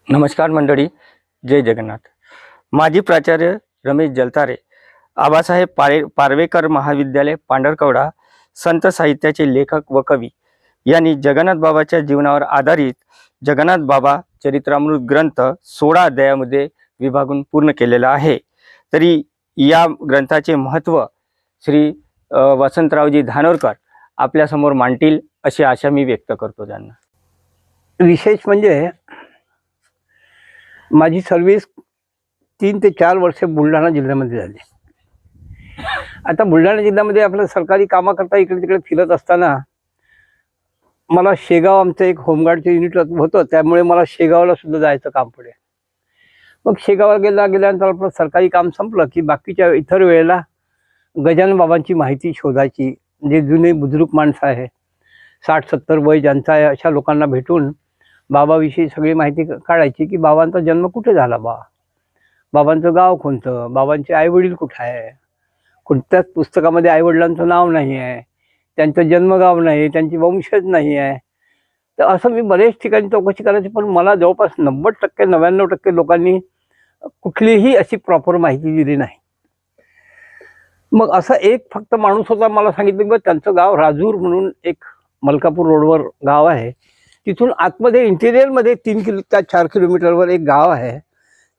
नमस्कार मंडळी, जय जगन्नाथ. माजी प्राचार्य रमेश जलतारे, आबासाहेब पार्वेकर महाविद्यालय पांढरकवडा, संत साहित्याचे लेखक व कवी यांनी जगन्नाथ बाबाच्या जीवनावर आधारित जगन्नाथ बाबा चरित्रामृत ग्रंथ 16 अध्यायामध्ये विभागून पूर्ण केलेला आहे. तरी या ग्रंथाचे महत्त्व श्री वसंतरावजी धानोरकर आपल्यासमोर मांडतील अशी आशा मी व्यक्त करतो. त्यांना विशेष म्हणजे माझी सर्व्हिस 3 ते 4 वर्ष बुलढाणा जिल्ह्यामध्ये झाली. आता बुलढाणा जिल्ह्यामध्ये आपलं सरकारी कामाकरता इकडे तिकडे फिरत असताना मला शेगाव, आमचं एक होमगार्डचं युनिट होतं, त्यामुळे मला शेगावला सुद्धा जायचं काम पडे. मग शेगावला गेल्यानंतर आपलं सरकारी काम संपलं की बाकीच्या इतर वेळेला गजानन बाबांची माहिती शोधायची. जे जुने बुजुर्ग माणसं आहे, 60-70 वय ज्यांचं आहे, अशा लोकांना भेटून बाबाविषयी सगळी माहिती काढायची की बाबांचा जन्म कुठे झाला, बाबांचं गाव कोणतं, बाबांचे आईवडील कुठे आहे. कोणत्याच पुस्तकामध्ये आईवडिलांचं नाव नाही आहे, त्यांचं जन्मगाव नाही, त्यांची वंशज नाही आहे. तर असं मी बरेच ठिकाणी चौकशी करायची, पण मला जवळपास 90% 99% लोकांनी कुठलीही अशी प्रॉपर माहिती दिली नाही. मग असा एक फक्त माणूस होता, मला सांगितलं की त्यांचं गाव राजूर म्हणून एक मलकापूर रोडवर गाव आहे, तिथून आतमध्ये इंटिरियरमध्ये 4 किलोमीटरवर एक गाव आहे,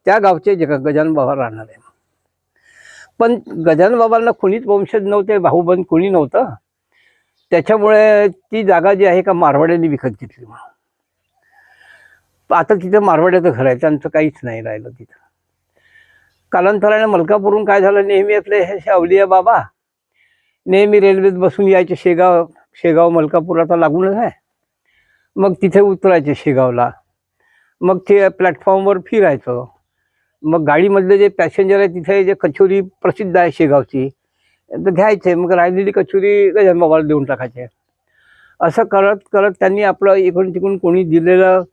त्या गावचे गजानन बाबा राहणार आहे. पण गजानन बाबांना कोणीच वंशज नव्हते, भाऊबंद कोणी नव्हतं. त्याच्यामुळे ती जागा जी आहे का मारवाड्यांनी विकत घेतली. आता तिथं मारवाड्याचं घर आहे, त्यांचं काहीच नाही राहिलं तिथं. कालांतराने मलकापूरहून काय झालं, नेहमी आपले हे अवलिया बाबा नेहमी रेल्वेत बसून यायचे. शेगाव मलकापूर आता लागूनच आहे. मग तिथे उतरायचे शेगावला, मग ते प्लॅटफॉर्मवर फिरायचं. मग गाडीमधले जे पॅसेंजर आहे, तिथे जे कचोरी प्रसिद्ध आहे शेगावची, तर घ्यायचे. मग राहिलेली कचोरी गजानन बाबाला देऊन टाकायचे. असं करत करत त्यांनी आपलं इकडून तिकडून कोणी दिलेलं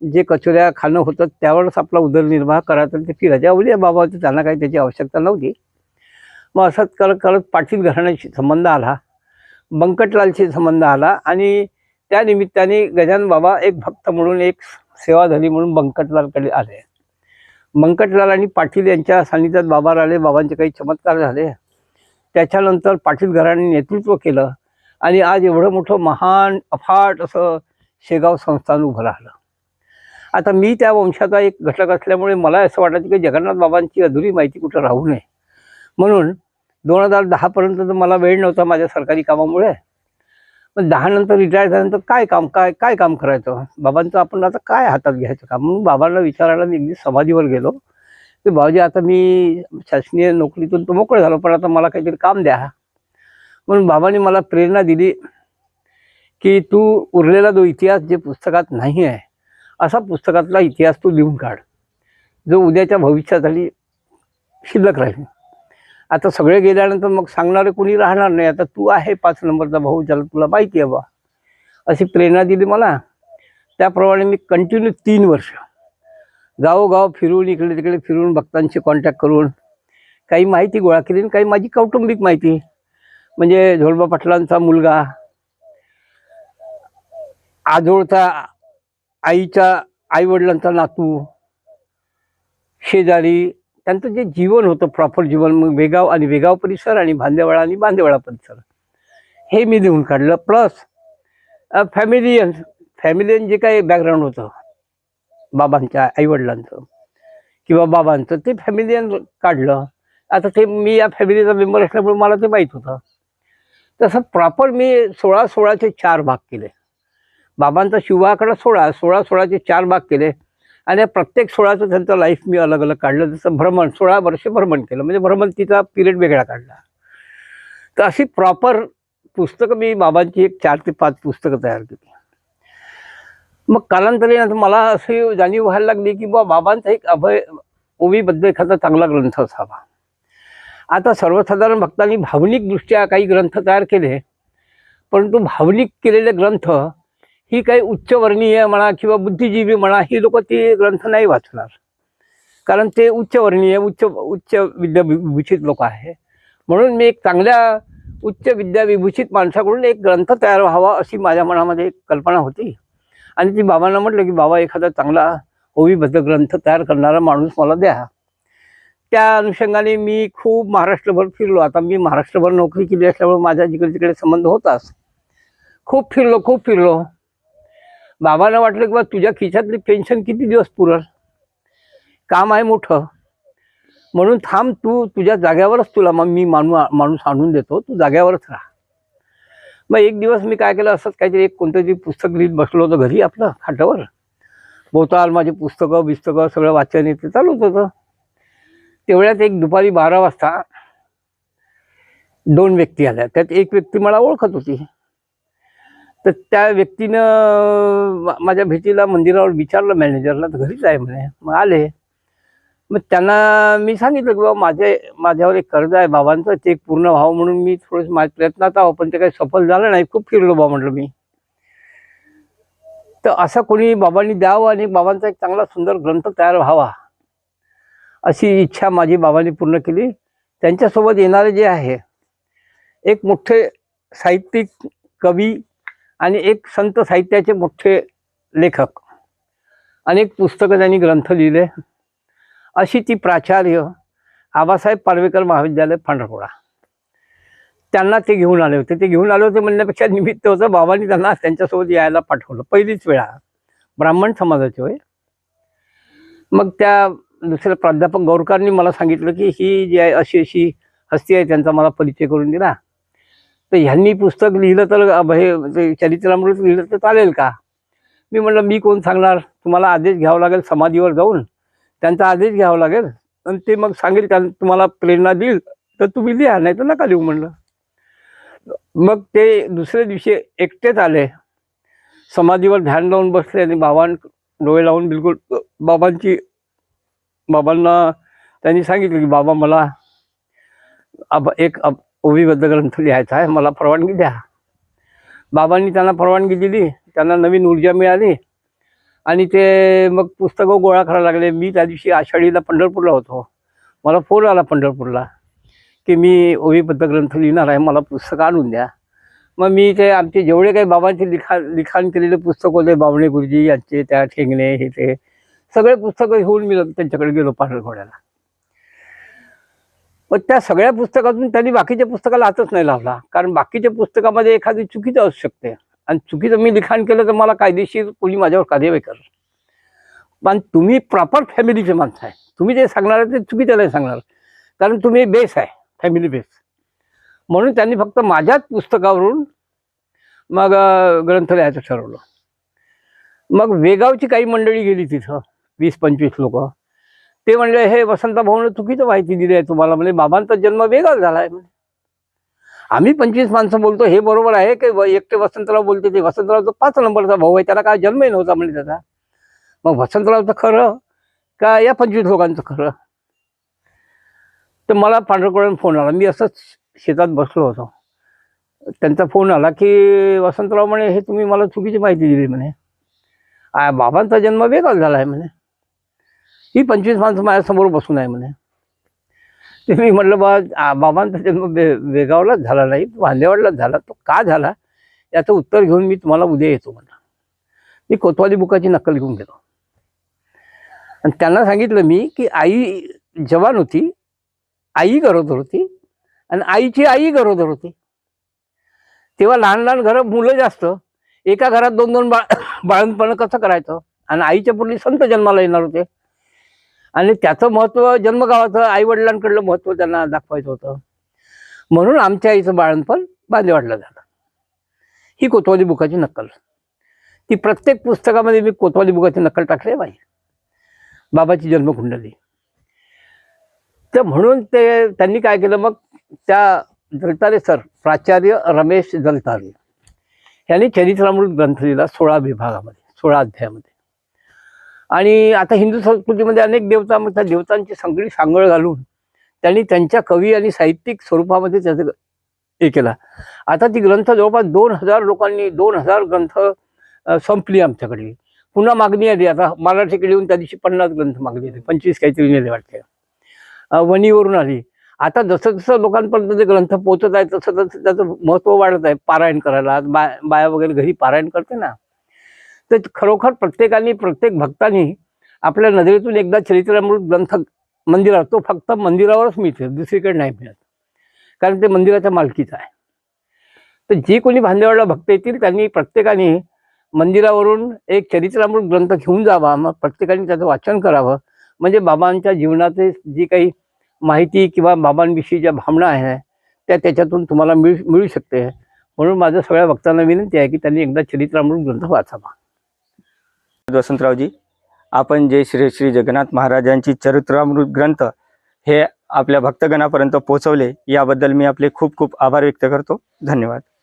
जे कचोऱ्या खाणं होतं त्यावरच आपला उदरनिर्वाह करायचा. ते फिरायचे. अवलिया बाबा होते, त्यांना काही त्याची आवश्यकता नव्हती. मग असंच करत करत पाटील घराण्याशी संबंध आला, बंकटलालशी संबंध आला, आणि त्या निमित्ताने गजानन बाबा एक भक्त म्हणून, एक सेवाधारी म्हणून बंकटलालकडे आले. बंकटलाल आणि पाटील यांच्या सान्निध्यात बाबा राहिले. बाबांचे काही चमत्कार झाले. त्याच्यानंतर पाटील घराण्याने नेतृत्व केलं आणि आज एवढं मोठं महान अफाट असं शेगाव संस्थान उभं राहिलं. आता मी त्या वंशाचा एक घटक असल्यामुळे मला असं वाटायचं की जगन्नाथ बाबांची अधुरी माहिती कुठं राहू नये. म्हणून 2010 पर्यंत तर मला वेळ नव्हता माझ्या सरकारी कामामुळे. पण 10 नंतर रिटायर झाल्यानंतर काय काम करायचं, बाबांचं आपण आता काय हातात घ्यायचं काम. म्हणून बाबांना विचारायला मी अगदी समाधीवर गेलो की बाबाजी, आता मी शासकीय नोकरीतून तर मोकळं झालो, पण आता मला काहीतरी काम द्या. म्हणून बाबांनी मला प्रेरणा दिली की तू उरलेला जो इतिहास जे पुस्तकात नाही आहे, असा पुस्तकातला इतिहास तू लिहून काढ, जो उद्याच्या भविष्यासाठी शिल्लक राहील. आता सगळे गेल्यानंतर मग सांगणारे कोणी राहणार नाही. आता तू आहे 5 नंबरचा भाऊ, ज्याला तुला माहिती आहे बा, अशी प्रेरणा दिली मला. त्याप्रमाणे मी कंटिन्यू 3 वर्ष गावोगाव फिरून, इकडे तिकडे फिरून, भक्तांशी कॉन्टॅक्ट करून काही माहिती गोळा केली. आणि काही माझी कौटुंबिक माहिती, म्हणजे झोळबा पाटलांचा मुलगा, आजोळचा आईच्या आईवडिलांचा नातू, शेजारी, त्यांचं जे जीवन होतं प्रॉपर जीवन, मग वेगाव परिसर आणि बांदेवाडा परिसर, हे मी लिहून काढलं. प्लस फॅमिलियन जे काही बॅकग्राऊंड होतं बाबांच्या आईवडिलांचं किंवा बाबांचं, ते फॅमिलियन काढलं. आता ते मी या फॅमिलीचा मेंबर असल्यामुळे मला ते माहीत होतं. तसं प्रॉपर मी 16चे 4 भाग केले. बाबांचा शिवाकडं 16चे 4 भाग केले. आणि प्रत्येक 16चं त्यांचं लाईफ मी अलग अलग काढलं. जसं भ्रमण, 16 वर्ष भ्रमण केलं, म्हणजे भ्रमंतीचा पिरियड वेगळा काढला. तर अशी प्रॉपर पुस्तकं मी बाबांची एक 4 ते 5 पुस्तकं तयार केली. मग कालांतराने मला अशी जाणीव व्हायला लागली की बाबांचा एक ओवीबद्ध एखादा चांगला ग्रंथ असावा. आता सर्वसाधारण भक्तांनी भावनिकदृष्ट्या काही ग्रंथ तयार केले, परंतु भावनिक केलेले ग्रंथ ही काही उच्चवर्णीय म्हणा किंवा बुद्धिजीवी म्हणा, ही लोक ती ग्रंथ नाही वाचणार, कारण ते उच्चवर्णीय उच्च विद्याविभूषित लोक आहे. म्हणून मी एक चांगल्या उच्च विद्याविभूषित माणसाकडून एक ग्रंथ तयार व्हावा अशी माझ्या मनामध्ये एक कल्पना होती. आणि ती बाबांना म्हटलं की बाबा, एखादा चांगला ओवीबद्ध ग्रंथ तयार करणारा माणूस मला द्या. त्या अनुषंगाने मी खूप महाराष्ट्रभर फिरलो. आता मी महाराष्ट्रभर नोकरी केली असल्यामुळे माझ्या जिकडे तिकडे संबंध होताच. खूप फिरलो. बाबांना वाटलं की बा तुझ्या खिशातली पेन्शन किती दिवस पुरल, काम आहे मोठं, म्हणून थांब तू तुझ्या जाग्यावरच तुला मग मी माणूस आणून देतो, तू जाग्यावरच राहा. मग एक दिवस मी काय केलं, असंच काहीतरी एक कोणतं तरी पुस्तक लिहित बसलो होतो घरी आपलं खाटावर. भोवताल माझी पुस्तकं सगळं वाचन ते चालूच होतं. तेवढ्यात एक दुपारी 12 वाजता 2 व्यक्ती आल्या. त्यात एक व्यक्ती मला ओळखत होती. तर त्या व्यक्तीनं माझ्या भेटीला मंदिरावर विचारलं मॅनेजरला, तर घरीच आहे म्हणे. मग आले. मग त्यांना मी सांगितलं की बाबा माझ्यावर एक कर्ज आहे बाबांचं, ते पूर्ण व्हावं म्हणून मी थोडंसं माझ्या प्रयत्नात आहो, पण ते काही सफल झालं नाही. खूप फिरलो बा म्हटलं मी. तर असं कोणी बाबांनी द्यावं आणि बाबांचा एक चांगला सुंदर ग्रंथ तयार व्हावा अशी इच्छा माझी बाबांनी पूर्ण केली. त्यांच्यासोबत येणारे जे आहे एक मोठे साहित्यिक कवी आणि एक संत साहित्याचे मोठे लेखक, अनेक पुस्तकं त्यांनी ग्रंथ लिहिले, अशी ती प्राचार्य आबासाहेब पार्वेकर महाविद्यालय पांढरकवडा. त्यांना ते घेऊन आले होते म्हणण्यापेक्षा निमित्त होतं, बाबांनी त्यांना त्यांच्यासोबत यायला पाठवलं. पहिलीच वेळा ब्राह्मण समाजाचे होय. मग त्या दुसऱ्या प्राध्यापक गौरकरांनी मला सांगितलं की ही जी आहे अशी हस्ती आहे, त्यांचा मला परिचय करून दिला. तर ह्यांनी पुस्तक लिहिलं तर हे चरित्रामृत लिहिलं तर चालेल का? मी म्हटलं मी कोण सांगणार, तुम्हाला आदेश घ्यावा लागेल समाधीवर जाऊन, त्यांचा आदेश घ्यावा लागेल आणि ते मग सांगेल का तुम्हाला प्रेरणा देईल तर तुम्ही लिहा, नाही तर नका लिहू म्हणलं. मग ते दुसऱ्या दिवशी एकटेच आले, समाधीवर ध्यान लावून बसले आणि डोळे लावून बिलकुल बाबांना त्यांनी सांगितलं की बाबा मला एक ओवीबद्ध ग्रंथ लिहायचा आहे, मला परवानगी द्या. बाबांनी त्यांना परवानगी दिली. त्यांना नवीन ऊर्जा मिळाली आणि ते मग पुस्तकं गोळा करायला लागले. मी त्या दिवशी आषाढीला पंढरपूरला होतो. मला फोन आला पंढरपूरला की मी ओवीबद्ध ग्रंथ लिहिणार आहे, मला पुस्तकं आणून द्या. मग मी ते आमचे जेवढे काही बाबांचे लिखाण केलेले पुस्तक होते, बावणे गुरुजी यांचे, त्या ठेंगणे, हे ते सगळे पुस्तकं घेऊन मी त्यांच्याकडे गेलो पांढरकवड्याला. पण त्या सगळ्या पुस्तकातून त्यांनी बाकीच्या पुस्तकाला हातच नाही लावला, कारण बाकीच्या पुस्तकामध्ये एखादी चुकीचं असू शकते आणि चुकीचं मी लिखाण केलं तर मला कायदेशीर कोणी माझ्यावर कार्यवाही करेल. पण तुम्ही प्रॉपर फॅमिलीचे माणसं आहे, तुम्ही जे सांगणार आहे ते चुकीचं नाही सांगणार, कारण तुम्ही बेस आहे, फॅमिली बेस. म्हणून त्यांनी फक्त माझ्याच पुस्तकावरून मग ग्रंथ लिहायचं ठरवलं. मग वेगावची काही मंडळी गेली तिथं, 20-25 लोक. ते म्हणले हे वसंत भाऊनं चुकीचं माहिती दिली आहे तुम्हाला, म्हणजे बाबांचा जन्म वेगळाच झाला आहे म्हणे. आम्ही 25 माणसं बोलतो हे बरोबर आहे की एकटे वसंतराव बोलते, ते वसंतरावचा 5 नंबरचा भाऊ आहे, त्याला काय जन्मही नव्हता म्हणजे त्याचा. मग वसंतरावचं खरं का या 25 लोकांचं खरं? तर मला पांढरकवड्याहून फोन आला. मी असंच शेतात बसलो होतो. त्यांचा फोन आला की वसंतराव म्हणे हे तुम्ही मला चुकीची माहिती दिली म्हणे, बाबांचा जन्म वेगळाच झाला आहे म्हणे, ही 25 माणसं माझ्यासमोर बसून आहे म्हणे. ते मी म्हटलं बाबांचा जन्म वेगावलाच झाला नाही, भांदेवाडलाच झाला. तो का झाला याचं उत्तर घेऊन मी तुम्हाला उद्या येतो म्हणलं. मी कोतवाली बुकाची नक्कल घेऊन गेलो आणि त्यांना सांगितलं मी की आई जवान होती, आई गरोदर होती आणि आईची आई गरोदर होती. तेव्हा लहान घरं, मुलं जास्त, एका घरात 2-2 बाळंतपण कसं करायचं? आणि आईच्या पूर्वी संत जन्माला येणार होते आणि त्याचं महत्त्व जन्मगावाचं, आई वडिलांकडलं महत्त्व त्यांना दाखवायचं होतं. म्हणून आमच्या आईचं बाळंतपण बांदेवाडला झालं. ही कोतवाली बुकाची नक्कल. ती प्रत्येक पुस्तकामध्ये मी कोतवाली बुकाची नक्कल टाकली बाई, बाबाची जन्मकुंडली. तर म्हणून त्यांनी काय केलं, मग त्या जलतारे सर, प्राचार्य रमेश जलतारे यांनी चरित्रामृत ग्रंथ लिहिला 16 विभागामध्ये, 16 अध्यायामध्ये. आणि आता हिंदू संस्कृतीमध्ये अनेक देवता, मग त्या देवतांची सगळी सांगळ घालून त्यांनी त्यांच्या कवी आणि साहित्यिक स्वरूपामध्ये त्याचं हे केला. आता ती ग्रंथ जवळपास 2000 लोकांनी, 2000 ग्रंथ संपली आमच्याकडे. पुन्हा मागणी आली. आता मराठीकडे येऊन त्या दिवशी 50 ग्रंथ मागणी आली, 25 काहीतरी नेले वाटते. वणीवरून आली. आता जसं जसं लोकांपर्यंत ते ग्रंथ पोहोचत आहे तसं तसं त्याचं महत्त्व वाढत आहे. पारायण करायला बाया वगैरे घरी पारायण करते ना, तर खरोखर प्रत्येकाने, प्रत्येक भक्तांनी आपल्या नजरेतून एकदा चरित्रामृत ग्रंथ मंदिरात, तो फक्त मंदिरावरच मिळते, दुसरीकडे नाही मिळत, कारण ते मंदिराच्या मालकीचं आहे. तर जे कोणी भांदेवाडला भक्त येतील त्यांनी प्रत्येकाने मंदिरावरून एक चरित्रामृत ग्रंथ घेऊन जावा, मग प्रत्येकाने त्याचं वाचन करावं. म्हणजे बाबांच्या जीवनाचे जी काही माहिती किंवा बाबांविषयी ज्या भावना आहे त्या त्याच्यातून तुम्हाला मिळू शकते. म्हणून माझं सगळ्या भक्तांना विनंती आहे की त्यांनी एकदा चरित्रामृत ग्रंथ वाचावा. वसंतरावजी, आपण जे श्री श्री जगन्नाथ महाराजांची चरित्रामृत ग्रंथ हे आपल्या भक्तगणापर्यंत पोहोचवले, याबद्दल मी आपले खूप खूप आभार व्यक्त करतो. धन्यवाद.